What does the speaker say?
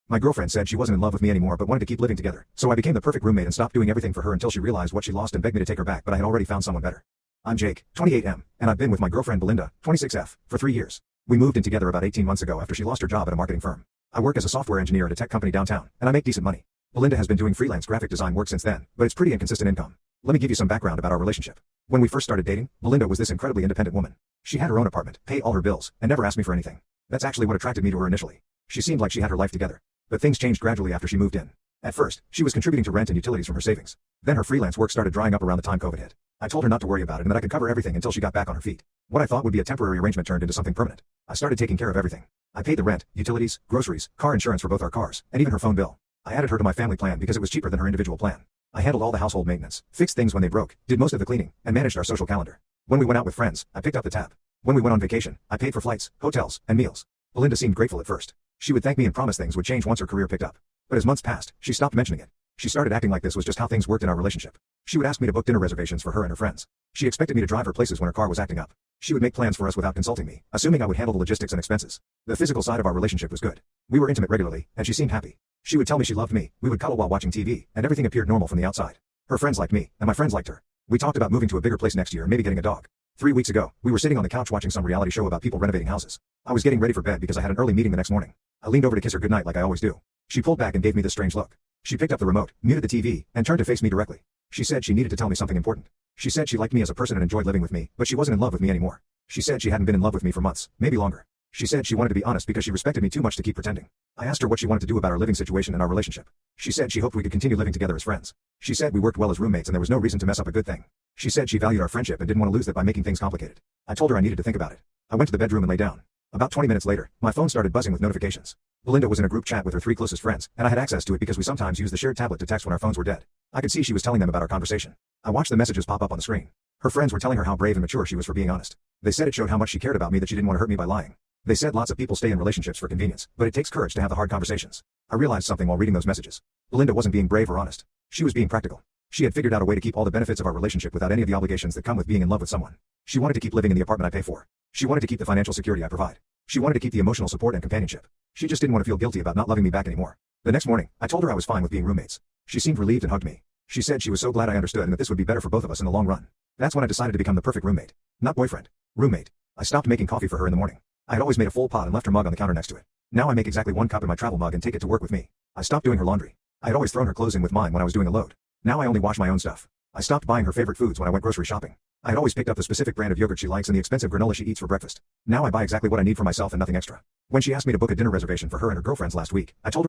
My girlfriend said she wasn't in love with me anymore but wanted to keep living together, so I became the perfect roommate and stopped doing everything for her until she realized what she lost and begged me to take her back, but I had already found someone better. I'm Jake, 28M, and I've been with my girlfriend Belinda, 26F, for 3 years. We moved in together about 18 months ago after she lost her job at a marketing firm. I work as a software engineer at a tech company downtown, and I make decent money. Belinda has been doing freelance graphic design work since then, but it's pretty inconsistent income. Let me give you some background about our relationship. When we first started dating, Belinda was this incredibly independent woman. She had her own apartment, paid all her bills, and never asked me for anything. That's actually what attracted me to her initially. She seemed like she had her life together. But things changed gradually after she moved in. At first, she was contributing to rent and utilities from her savings. Then her freelance work started drying up around the time COVID hit. I told her not to worry about it and that I could cover everything until she got back on her feet. What I thought would be a temporary arrangement turned into something permanent. I started taking care of everything. I paid the rent, utilities, groceries, car insurance for both our cars, and even her phone bill. I added her to my family plan because it was cheaper than her individual plan. I handled all the household maintenance, fixed things when they broke, did most of the cleaning, and managed our social calendar. When we went out with friends, I picked up the tab. When we went on vacation, I paid for flights, hotels, and meals. Belinda seemed grateful at first. She would thank me and promise things would change once her career picked up. But as months passed, she stopped mentioning it. She started acting like this was just how things worked in our relationship. She would ask me to book dinner reservations for her and her friends. She expected me to drive her places when her car was acting up. She would make plans for us without consulting me, assuming I would handle the logistics and expenses. The physical side of our relationship was good. We were intimate regularly, and she seemed happy. She would tell me she loved me, we would cuddle while watching TV, and everything appeared normal from the outside. Her friends liked me, and my friends liked her. We talked about moving to a bigger place next year and maybe getting a dog. 3 weeks ago, we were sitting on the couch watching some reality show about people renovating houses. I was getting ready for bed because I had an early meeting the next morning. I leaned over to kiss her goodnight like I always do. She pulled back and gave me this strange look. She picked up the remote, muted the TV, and turned to face me directly. She said she needed to tell me something important. She said she liked me as a person and enjoyed living with me, but she wasn't in love with me anymore. She said she hadn't been in love with me for months, maybe longer. She said she wanted to be honest because she respected me too much to keep pretending. I asked her what she wanted to do about our living situation and our relationship. She said she hoped we could continue living together as friends. She said we worked well as roommates and there was no reason to mess up a good thing. She said she valued our friendship and didn't want to lose that by making things complicated. I told her I needed to think about it. I went to the bedroom and lay down. About 20 minutes later, my phone started buzzing with notifications. Belinda was in a group chat with her 3 closest friends, and I had access to it because we sometimes used the shared tablet to text when our phones were dead. I could see she was telling them about our conversation. I watched the messages pop up on the screen. Her friends were telling her how brave and mature she was for being honest. They said it showed how much she cared about me, that she didn't want to hurt me by lying. They said lots of people stay in relationships for convenience, but it takes courage to have the hard conversations. I realized something while reading those messages. Belinda wasn't being brave or honest. She was being practical. She had figured out a way to keep all the benefits of our relationship without any of the obligations that come with being in love with someone. She wanted to keep living in the apartment I pay for. She wanted to keep the financial security I provide. She wanted to keep the emotional support and companionship. She just didn't want to feel guilty about not loving me back anymore. The next morning, I told her I was fine with being roommates. She seemed relieved and hugged me. She said she was so glad I understood and that this would be better for both of us in the long run. That's when I decided to become the perfect roommate. Not boyfriend. Roommate. I stopped making coffee for her in the morning. I had always made a full pot and left her mug on the counter next to it. Now I make exactly 1 cup in my travel mug and take it to work with me. I stopped doing her laundry. I had always thrown her clothes in with mine when I was doing a load. Now I only wash my own stuff. I stopped buying her favorite foods when I went grocery shopping. I had always picked up the specific brand of yogurt she likes and the expensive granola she eats for breakfast. Now I buy exactly what I need for myself and nothing extra. When she asked me to book a dinner reservation for her and her girlfriends last week, I told